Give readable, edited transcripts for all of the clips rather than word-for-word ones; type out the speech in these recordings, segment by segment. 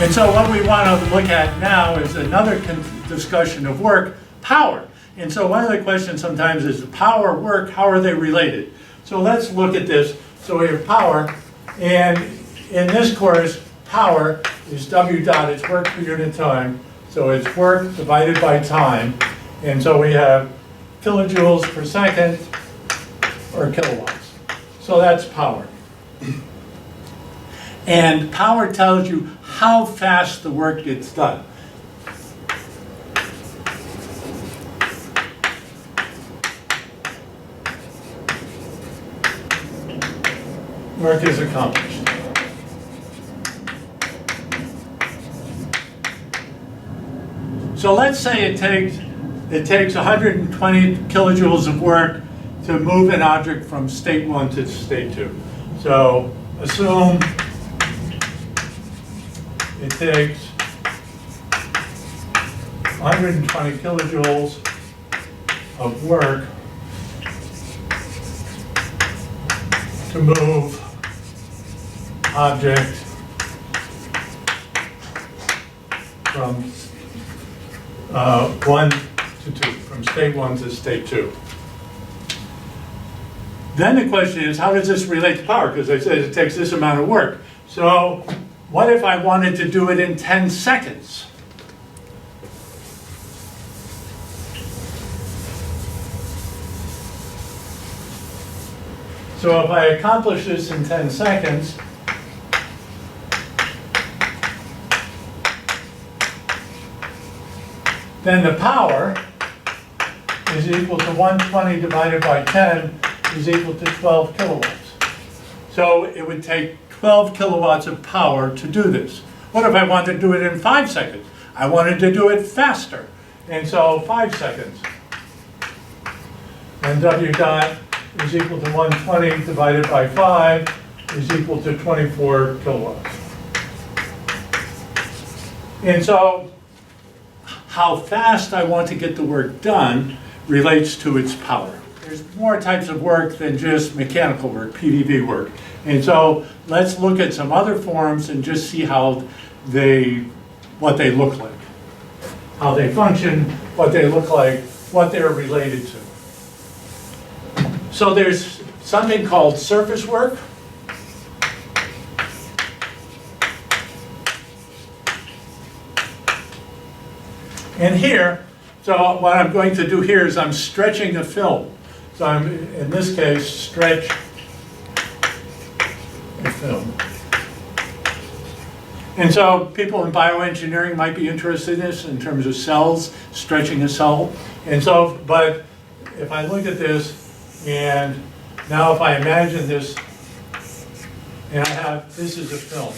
And so what we want to look at now is another discussion of work, power. And so one of the questions sometimes is power, work, how are they related? So let's look at this. So we have power, and in this course, power is W dot, it's work per unit time. So it's work divided by time. And so we have kilojoules per second or kilowatts. So that's power. And power tells you how fast the work gets done. Work is accomplished. So let's say it takes 120 kilojoules of work to move an object from state 1 to state 2. So assume it takes 120 kilojoules of work to move object from 1 to 2, from state 1 to state 2. Then the question is, how does this relate to power? Because I said it takes this amount of work. So what if I wanted to do it in 10 seconds? So if I accomplish this in 10 seconds, then the power is equal to 120 divided by 10 is equal to 12 kilowatts. So it would take 12 kilowatts of power to do this. What if I wanted to do it in 5 seconds? I wanted to do it faster. And so 5 seconds. And W dot is equal to 120 divided by 5 is equal to 24 kilowatts. And so how fast I want to get the work done relates to its power. There's more types of work than just mechanical work, PVV work. And so let's look at some other forms and just see how what they look like. How they function, what they look like, what they're related to. So there's something called surface work. And here, so what I'm going to do here is I'm stretching a film. So I'm, in this case, stretch a film. And so people in bioengineering might be interested in this in terms of cells, stretching a cell. And so, but if I look at this, and now if I imagine this, and I have, this is a film.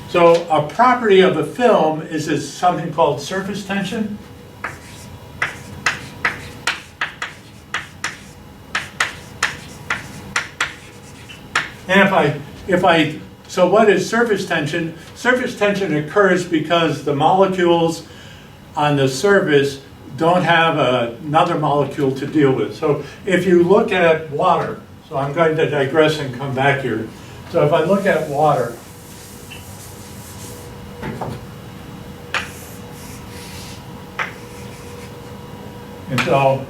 So a property of a film is something called surface tension. And so what is surface tension? Surface tension occurs because the molecules on the surface don't have another molecule to deal with. So if you look at water, so I'm going to digress and come back here. So if I look at water, and so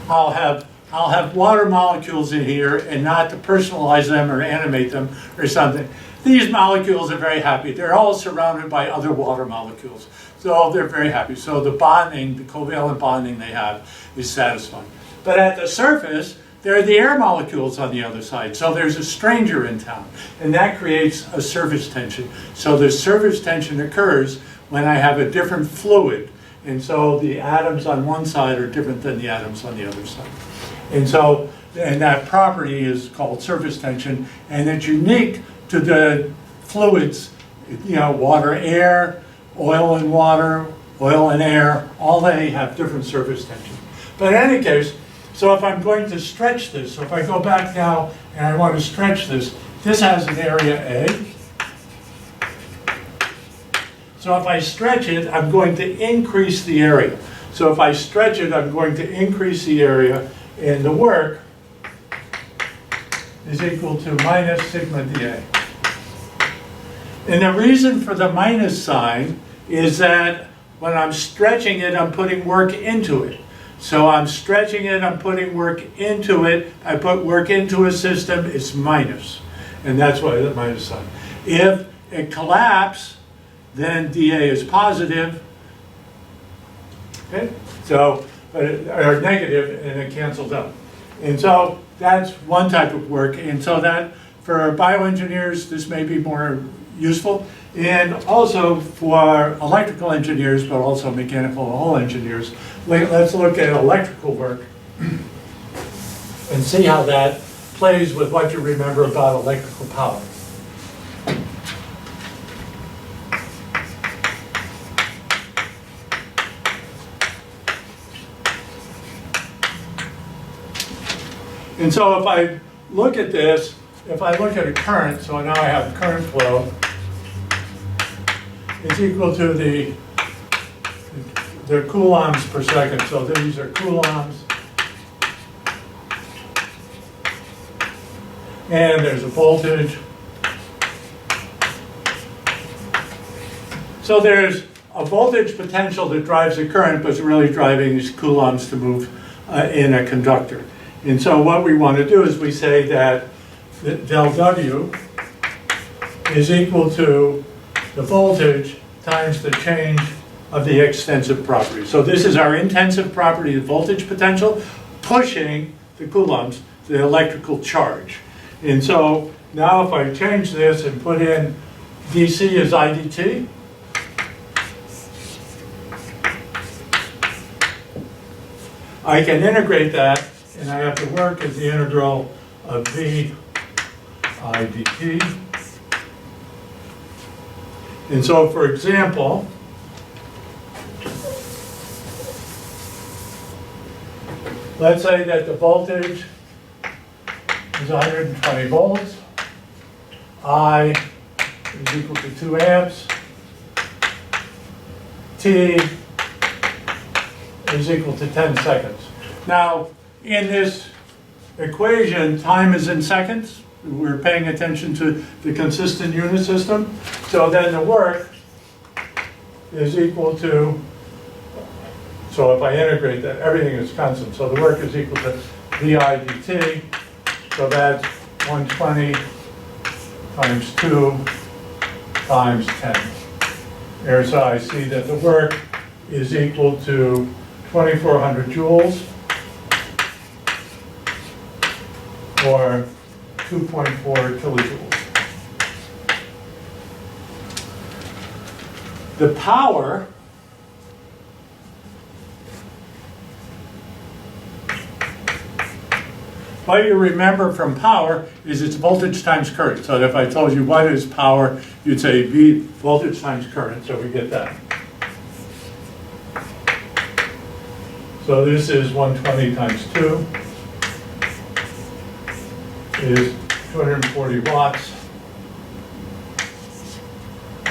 I'll have water molecules in here, and not to personalize them or animate them or something. These molecules are very happy. They're all surrounded by other water molecules. So they're very happy. So the bonding, the covalent bonding they have is satisfying. But at the surface, there are the air molecules on the other side. So there's a stranger in town, and that creates a surface tension. So the surface tension occurs when I have a different fluid. And so the atoms on one side are different than the atoms on the other side. And so, and that property is called surface tension, and it's unique to the fluids, you know, water, air, oil and water, oil and air, all they have different surface tension. But in any case, so if I'm going to stretch this, so if I go back now and I want to stretch this, this has an area A. So if I stretch it, I'm going to increase the area. So if I stretch it, I'm going to increase the area, and the work is equal to minus sigma dA. And the reason for the minus sign is that when I'm stretching it, I'm putting work into it. So I'm stretching it, I'm putting work into it. I put work into a system, it's minus. And that's why the minus sign. If it collapses, then dA is positive. Okay? So, or negative, and it cancels out. And so that's one type of work. And so that, for bioengineers, this may be more useful. And also for electrical engineers, but also mechanical and hull engineers, let's look at electrical work and see how that plays with what you remember about electrical power. And so if I look at this, if I look at a current, so now I have current flow, it's equal to the coulombs per second. So these are coulombs. And there's a voltage. So there's a voltage potential that drives the current, but it's really driving these coulombs to move in a conductor. And so what we want to do is we say that del W is equal to the voltage times the change of the extensive property. So this is our intensive property, the voltage potential, pushing the coulombs, the electrical charge. And so now if I change this and put in DC as IDT, I can integrate that, and I have to work as the integral of V IDT. And so, for example, let's say that the voltage is 120 volts. I is equal to 2 amps. T is equal to 10 seconds. Now, in this equation, time is in seconds. We're paying attention to the consistent unit system. So then the work is equal to, so if I integrate that, everything is constant. So the work is equal to VI dt. So that's 120 times 2 times 10. Here, so I see that the work is equal to 2,400 joules, or 2.4 kilojoules. The power what you remember from power is it's voltage times current. So if I told you what is power, you'd say V voltage times current, so we get that. So this is 120 times 2 is 240 watts,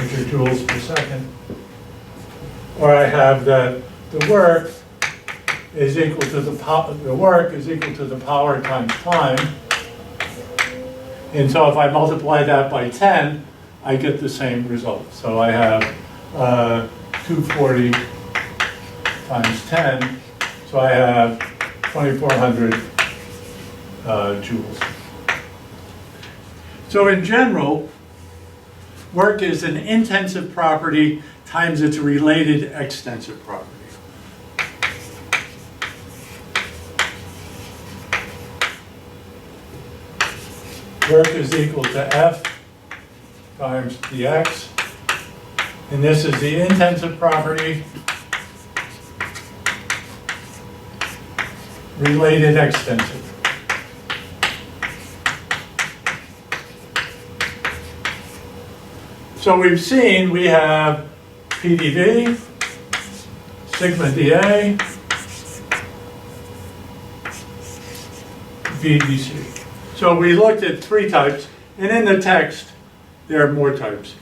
which are joules per second. Or I have that the work is equal to the work is equal to the power times time. And so if I multiply that by 10, I get the same result. So I have 240 times 10. So I have 2,400 joules. So in general, work is an intensive property times its related extensive property. Work is equal to F times dx. And this is the intensive property related extensive. So we've seen we have PDV, sigma dA, VDC. So we looked at 3 types, and in the text, there are more types.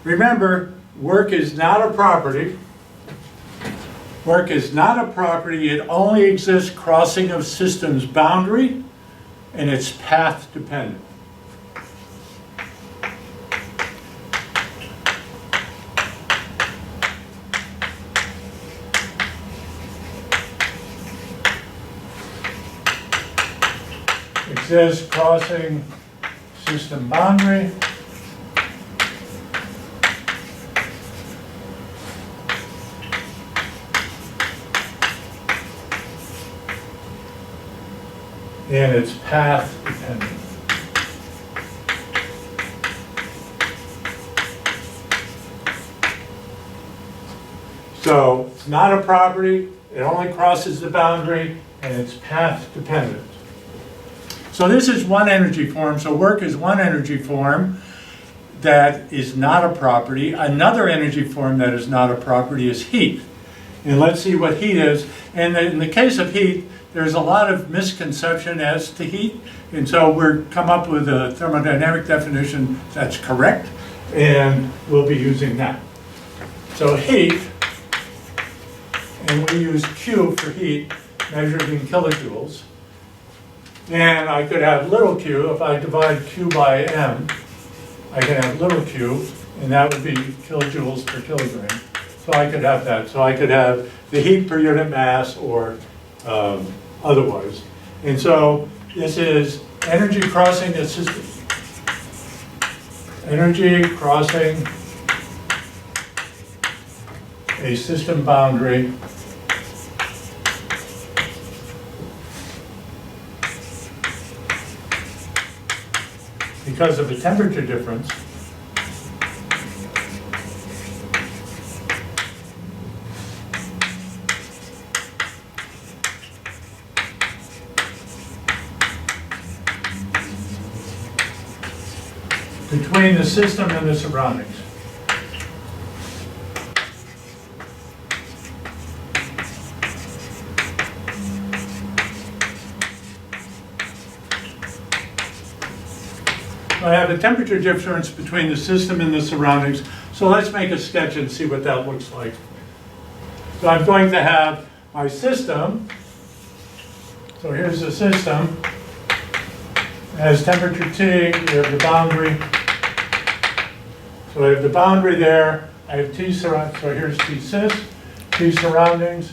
Remember, work is not a property. Work is not a property. It only exists crossing of systems boundary. and it's path dependent. It says crossing system boundary. And it's path dependent. So it's not a property, it only crosses the boundary, and it's path dependent. So this is one energy form. So work is one energy form that is not a property. Another energy form that is not a property is heat. And let's see what heat is. And in the case of heat, there's a lot of misconception as to heat. And so we're come up with a thermodynamic definition that's correct. And we'll be using that. So heat, and we use Q for heat, measured in kilojoules. And I could have little q, if I divide Q by M, I can have little q, and that would be kilojoules per kilogram. So I could have that. So I could have the heat per unit mass or otherwise. And so this is energy crossing the system. Energy crossing a system boundary because of a temperature difference between the system and the surroundings. I have a temperature difference between the system and the surroundings. So let's make a sketch and see what that looks like. So I'm going to have my system. So here's the system. It has temperature T, we have the boundary. So I have the boundary there. I have T surroundings. So here's T sys, T surroundings.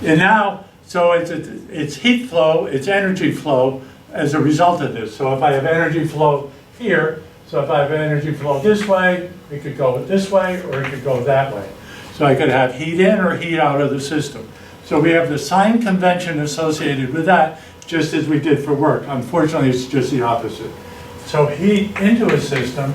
And now, so it's heat flow, it's energy flow as a result of this. So if I have energy flow here, so if I have energy flow this way, it could go this way or it could go that way. So I could have heat in or heat out of the system. So we have the sign convention associated with that, just as we did for work. Unfortunately, it's just the opposite. So heat into a system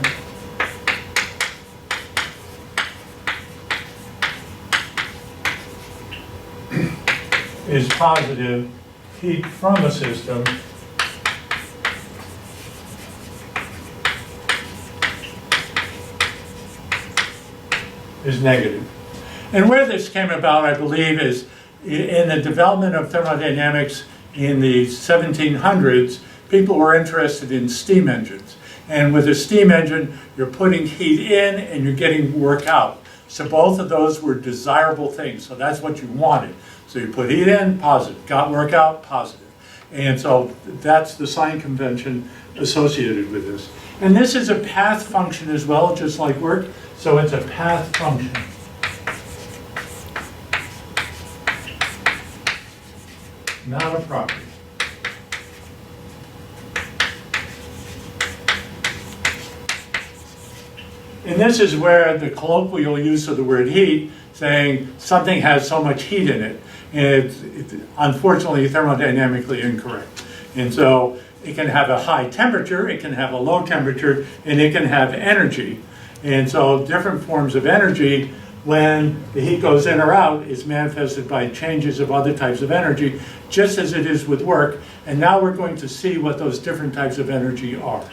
is positive, heat from a system is negative. And where this came about, I believe, is in the development of thermodynamics in the 1700s, people were interested in steam engines. And with a steam engine, you're putting heat in and you're getting work out. So both of those were desirable things. So that's what you wanted. So you put heat in, positive. Got work out, positive. And so that's the sign convention associated with this. And this is a path function as well, just like work. So it's a path function. Not a property. And this is where the colloquial use of the word heat, saying something has so much heat in it, and it's unfortunately thermodynamically incorrect. And so it can have a high temperature, it can have a low temperature, and it can have energy. And so different forms of energy, when the heat goes in or out, is manifested by changes of other types of energy, just as it is with work. And now we're going to see what those different types of energy are.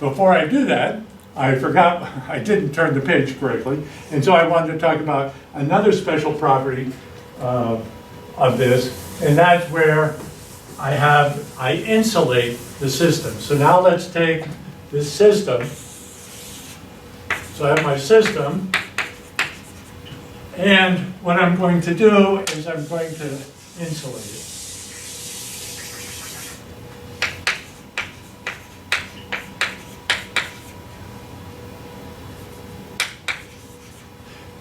Before I do that, I forgot, I didn't turn the page correctly, and so I wanted to talk about another special property of this, and that's where I insulate the system. So now let's take this system. So I have my system, and what I'm going to do is I'm going to insulate it.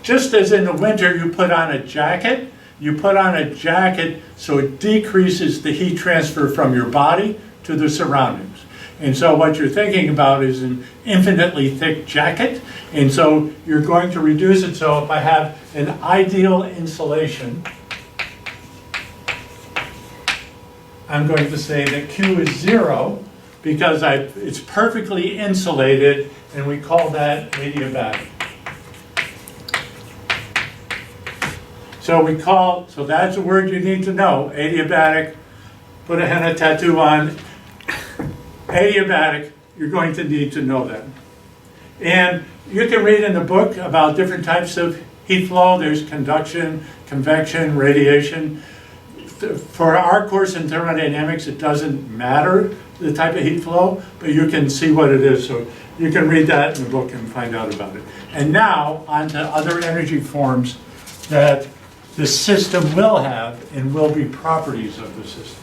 just as in the winter you put on a jacket, you put on a jacket so it decreases the heat transfer from your body to the surroundings. And so what you're thinking about is an infinitely thick jacket, and so you're going to reduce it. So if I have an ideal insulation, I'm going to say that Q is 0 because it's perfectly insulated, and we call that adiabatic. So that's a word you need to know, adiabatic. Put a henna tattoo on. Adiabatic, you're going to need to know that. And you can read in the book about different types of heat flow. There's conduction, convection, radiation. For our course in thermodynamics, it doesn't matter the type of heat flow, but you can see what it is. So you can read that in the book and find out about it. And now on to other energy forms that the system will have and will be properties of the system.